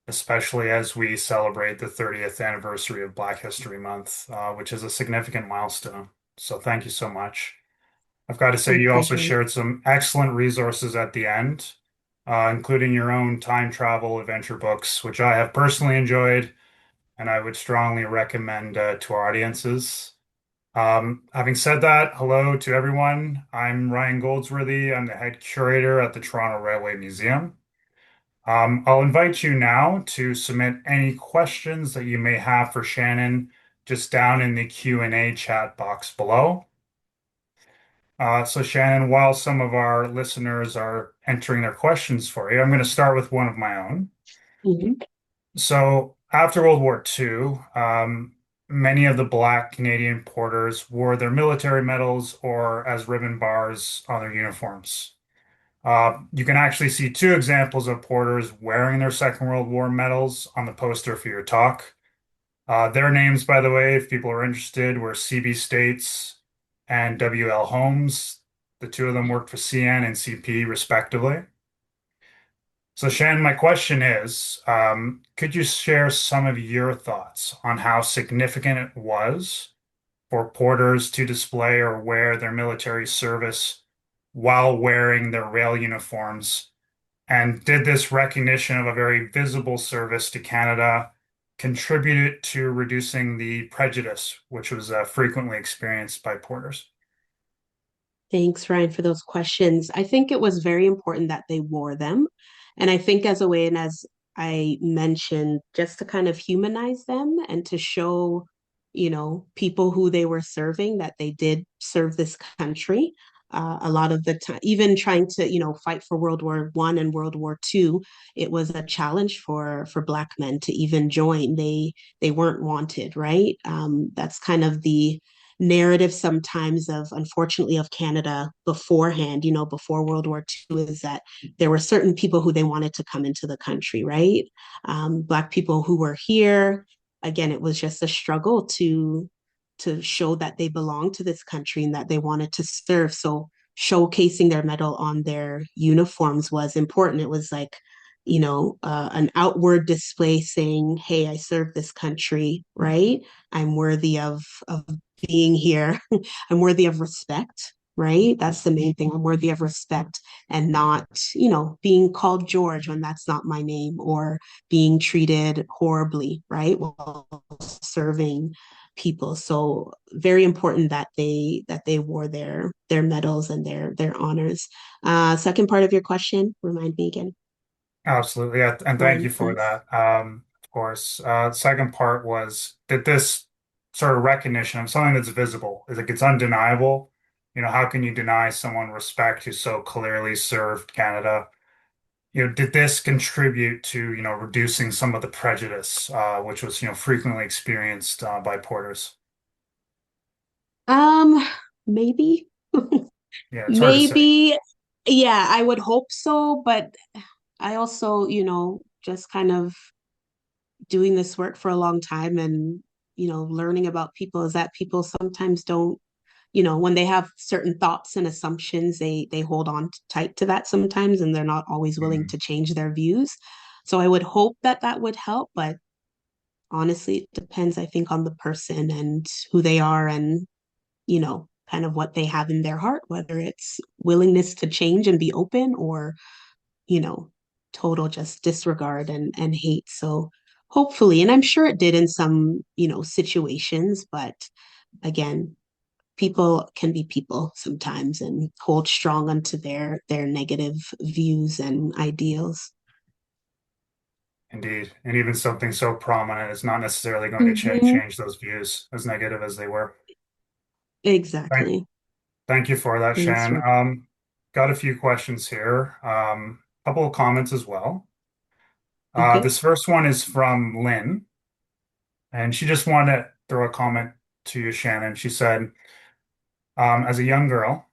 especially as we celebrate the 30th anniversary of Black History Month, which is a significant milestone. So thank you so much. I've got to say, My you also pleasure. shared some excellent resources at the end, including your own time travel adventure books, which I have personally enjoyed and I would strongly recommend to our audiences. Having said that, hello to everyone. I'm Ryan Goldsworthy. I'm the head curator at the Toronto Railway Museum. I'll invite you now to submit any questions that you may have for Shannon just down in the Q&A chat box below. So Shannon, while some of our listeners are entering their questions for you, I'm going to start with one of my own. Mhm. So after World War II, many of the Black Canadian porters wore their military medals or as ribbon bars on their uniforms. You can actually see two examples of porters wearing their Second World War medals on the poster for your talk. Their names, by the way, if people are interested, were CB States and W.L. Holmes. The two of them worked for CN and CP, respectively. So, Shannon, my question is, could you share some of your thoughts on how significant it was for porters to display or wear their military service while wearing their rail uniforms? And did this recognition of a very visible service to Canada contribute to reducing the prejudice which was frequently experienced by porters? Thanks, Ryan, for those questions. I think it was very important that they wore them. And I think as a way, and as I mentioned, just to kind of humanize them and to show, people who they were serving, that they did serve this country. A lot of the time, even trying to, fight for World War One and World War Two, it was a challenge for Black men to even join. They weren't wanted, right? That's kind of the narrative sometimes of, unfortunately, of Canada beforehand, before World War II, is that there were certain people who they wanted to come into the country, right? Black people who were here. Again, it was just a struggle to show that they belonged to this country and that they wanted to serve. So showcasing their medal on their uniforms was important. It was like, an outward display saying, "Hey, I serve this country, right? I'm worthy of being here. I'm worthy of respect." Right? That's the main thing. I'm worthy of respect and not, being called George when that's not my name, or being treated horribly, right? While serving people. So very important that they wore their medals and their honors. Second part of your question, remind me again. Absolutely, yeah, and thank One, you for please. that. Of course. Second part was that this sort of recognition of something that's visible is like it's undeniable. How can you deny someone respect who so clearly served Canada? Did this contribute to, reducing some of the prejudice, which was, frequently experienced by porters? Um, Maybe. Yeah, it's hard to say. Maybe. Yeah, I would hope so, but I also, just kind of doing this work for a long time and, learning about people, is that people sometimes don't, when they have certain thoughts and assumptions, they hold on tight to that sometimes, and they're not always willing Mhm. to change their views. So I would hope that that would help, but honestly, it depends, I think, on the person and who they are, and, kind of what they have in their heart, whether it's willingness to change and be open, or, you know, total just disregard and hate. So hopefully, and I'm sure it did in some, situations, but again, people can be people sometimes and hold strong onto their negative views and ideals. Indeed. And even something so prominent is not necessarily going to Mm-hmm. change those views, as negative as they were. Thank, Exactly. thank you for that, Thanks Shannon. for Got a few questions here. Couple of comments as well. okay. This first one is from Lynn, and she just wanted to throw a comment to you, Shannon. She said, as a young girl,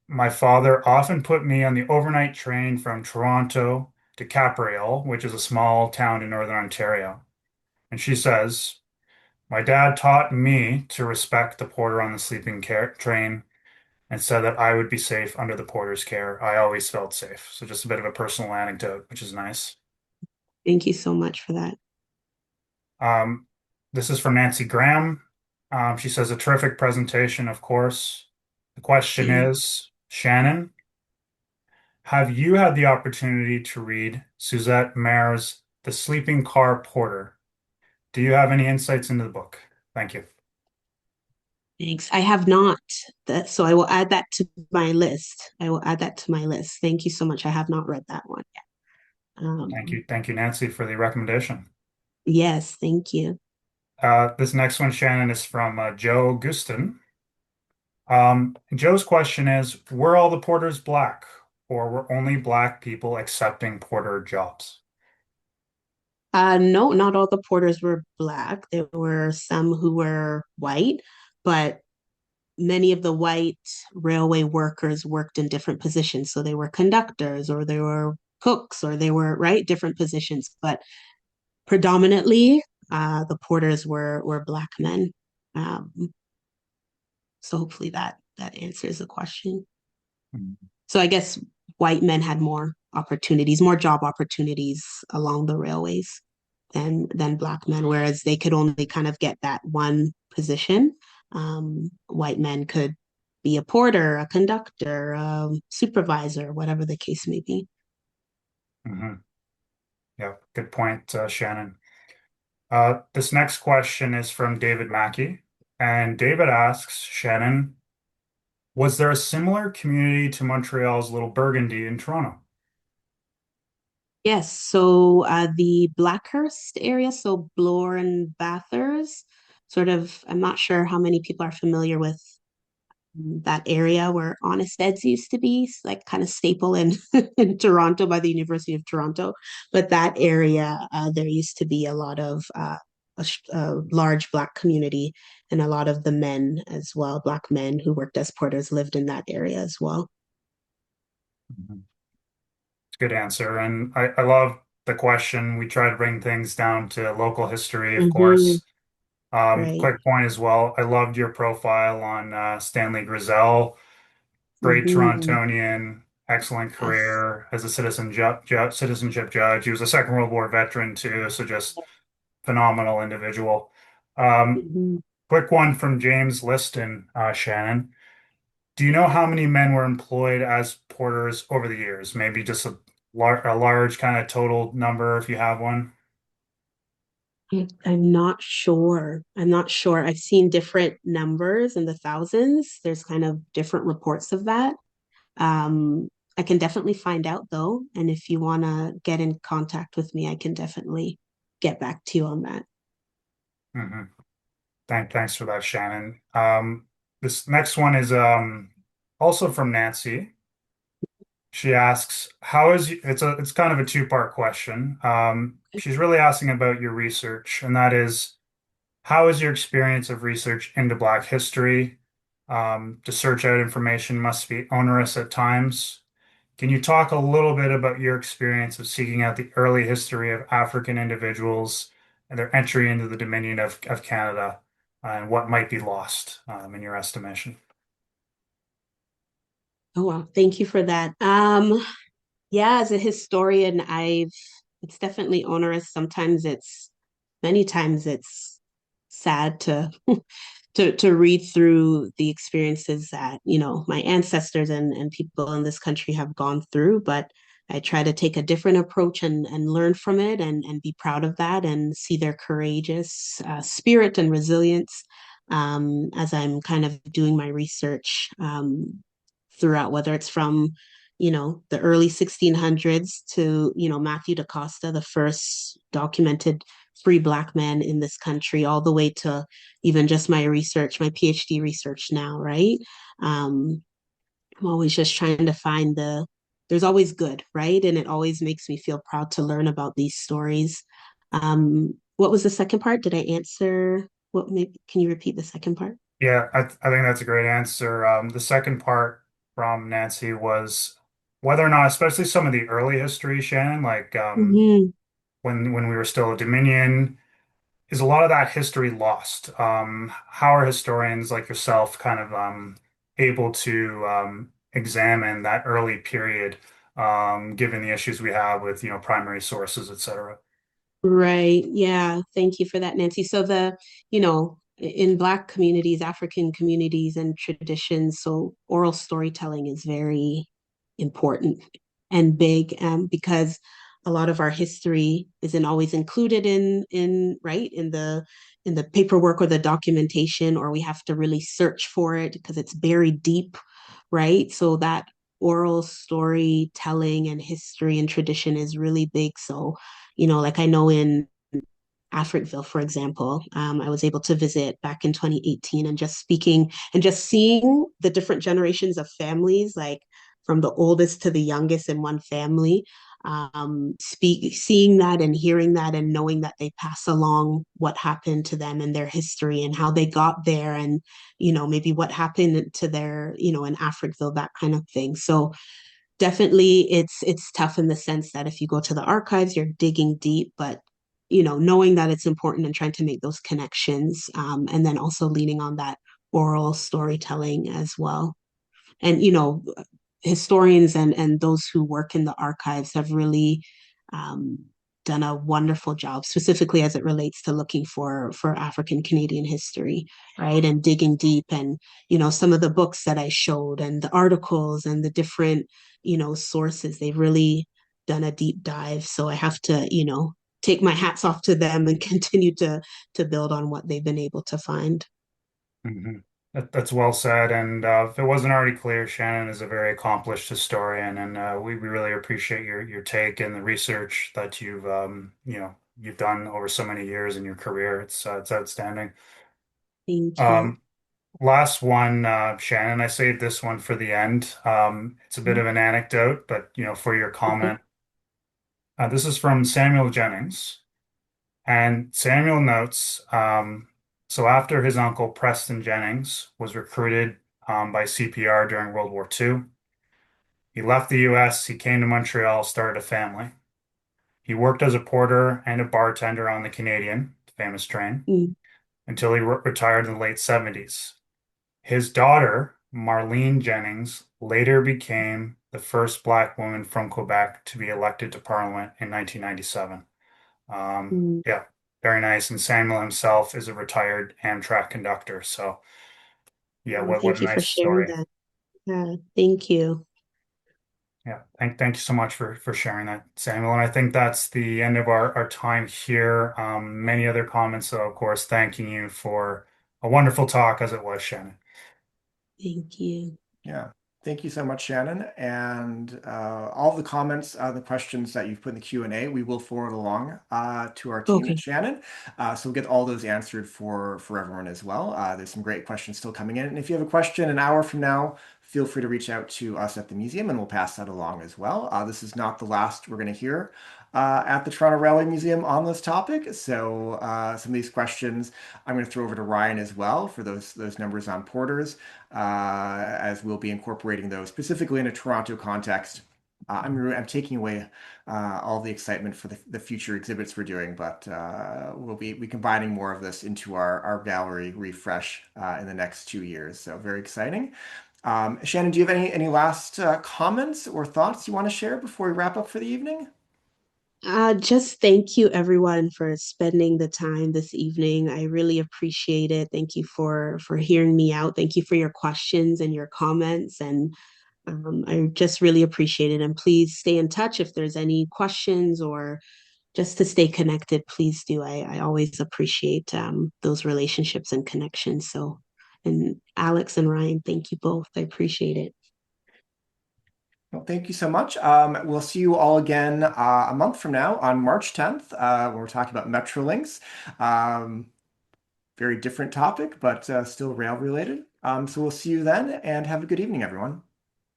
my father often put me on the overnight train from Toronto to Capreol, which is a small town in Northern Ontario. And she says, my dad taught me to respect the porter on the sleeping train and said that I would be safe under the porter's care. I always felt safe. So just a bit of a personal anecdote, which is nice. Thank you so much for that. Um, this is from Nancy Graham. She says, a terrific presentation, of course. The question Yeah. is, Shannon, have you had the opportunity to read Suzette Mayer's The Sleeping Car Porter? Do you have any insights into the book? Thank you. Thanks. I have not. So I will add that to my list. I will add that to my list. Thank you so much. I have not read that one yet. Thank you, Nancy, for the recommendation. Yes, thank you. This next one, Shannon, is from Joe Guston. Joe's question is, were all the porters black, or were only black people accepting porter jobs? No, not all the porters were black. There were some who were white, but many of the white railway workers worked in different positions. So they were conductors or they were cooks or they were, right, different positions. But predominantly, the porters were black men. Um, so hopefully that answers the question. Mhm. So I guess white men had more opportunities, more job opportunities along the railways than black men, whereas they could only kind of get that one position. White men could be a porter, a conductor, supervisor, whatever the case may be. Mhm. Yeah, good point, Shannon. This next question is from David Mackey. And David asks, Shannon, was there a similar community to Montreal's Little Burgundy in Toronto? Yes, so the Blackhurst area, so Bloor and Bathurst, sort of, I'm not sure how many people are familiar with that area where Honest Ed's used to be, like kind of staple in in Toronto by the University of Toronto. But that area, there used to be a lot of a large Black community, and a lot of the men as well, Black men who worked as porters lived in that area as well. Mhm. Good answer. And I love the question. We try to bring things down to local history, of Mm-hmm. course. Right. Quick point as well. I loved your profile on Stanley Grizel. Great Mm-hmm. Torontonian, excellent Yes. career as a citizenship judge. He was a Second World War veteran too, so just phenomenal individual. Um, Mm-hmm. Quick one from James Liston, Shannon. Do you know how many men were employed as porters over the years? Maybe just a large kind of total number if you have one. I'm not sure. I'm not sure. I've seen different numbers in the thousands. There's kind of different reports of that. Um, I can definitely find out though. And if you want to get in contact with me, I can definitely get back to you on that. Hmm. Thanks for that, Shannon. This next one is also from Nancy. She asks, "How is it's kind of a two-part question. She's really asking about your research, and that is, how is your experience of research into Black history? To search out information must be onerous at times. Can you talk a little bit about your experience of seeking out the early history of African individuals and their entry into the Dominion of Canada, and what might be lost, in your estimation?" Oh, well, thank you for that. Yeah, as a historian, it's definitely onerous. Many times it's sad to to read through the experiences that, my ancestors and people in this country have gone through, but I try to take a different approach and learn from it and be proud of that and see their courageous spirit and resilience. as I'm kind of doing my research throughout, whether it's from, the early 1600s to, Matthew da Costa, the first documented free Black man in this country, all the way to even just my research, my PhD research now, right? Um, I'm always just trying to find there's always good, right? And it always makes me feel proud to learn about these stories. What was the second part? Did I answer? Can you repeat the second part? Yeah, I think that's a great answer. The second part from Nancy was whether or not, especially some of the early history, Shannon, like Hmm. when we were still a Dominion, is a lot of that history lost? How are historians like yourself kind of able to examine that early period, given the issues we have with, primary sources, et cetera? Right. Yeah. Thank you for that, Nancy. So in Black communities, African communities and traditions, so oral storytelling is very important and big, because a lot of our history isn't always included right in the paperwork or the documentation, or we have to really search for it because it's buried deep, right? So that oral storytelling and history and tradition is really big. So like I know in Africville, for example, I was able to visit back in 2018 and just speaking and just seeing the different generations of families, like from the oldest to the youngest in one family, seeing that and hearing that and knowing that they pass along what happened to them and their history and how they got there and, maybe what happened to their, in Africville, that kind of thing. So definitely it's tough in the sense that if you go to the archives you're digging deep, but knowing that it's important and trying to make those connections, and then also leaning on that oral storytelling as well. And historians and those who work in the archives have really um, done a wonderful job, specifically as it relates to looking for African Canadian history, right? And digging deep, and some of the books that I showed and the articles and the different sources, they've really done a deep dive. So I have to take my hats off to them and continue to build on what they've been able to find. Mhm. That's well said. And if it wasn't already clear, Shannon is a very accomplished historian, and we really appreciate your take and the research that you've done over so many years in your career. It's outstanding. Thank you. Um, Last one, Shannon. I saved this one for the end. It's a bit of an anecdote, but for your Okay. comment, this is from Samuel Jennings. And Samuel notes, so after his uncle Preston Jennings was recruited by CPR during World War II, he left the US, he came to Montreal, started a family. He worked as a porter and a bartender on the Canadian, famous train, Mm, until he retired in the late 70s. His daughter, Marlene Jennings, later became the first Black woman from Quebec to be elected to Parliament in 1997. mm. Yeah, very nice. And Samuel himself is a retired Amtrak conductor. So yeah, Oh, what thank a you for nice sharing story. that. Yeah, thank you. Yeah, thank you so much for sharing that, Samuel. And I think that's the end of our time here. Many other comments, so of course, thanking you for a wonderful talk as it was, Shannon. Thank you. Yeah. Thank you so much, Shannon. And all the comments, the questions that you've put in the Q&A, we will forward along to our team at Okay. Shannon. So we'll get all those answered for everyone as well. There's some great questions still coming in. And if you have a question an hour from now, feel free to reach out to us at the museum and we'll pass that along as well. This is not the last we're going to hear at the Toronto Railway Museum on this topic. So some of these questions I'm going to throw over to Ryan as well for those numbers on porters, as we'll be incorporating those specifically in a Toronto context. I'm taking away all the excitement for the future exhibits we're doing, but we'll be combining more of this into our gallery refresh in the next 2 years. So very exciting. Shannon, do you have any last comments or thoughts you want to share before we wrap up for the evening? Just thank you everyone for spending the time this evening. I really appreciate it. Thank you for hearing me out. Thank you for your questions and your comments, and I just really appreciate it. And please stay in touch if there's any questions or just to stay connected, please do. I always appreciate those relationships and connections. So, and Alex and Ryan, thank you both. I appreciate it. Well, thank you so much. We'll see you all again a month from now on March 10th when we're talking about Metrolinx. Very different topic, but still rail related. So we'll see you then and have a good evening, everyone.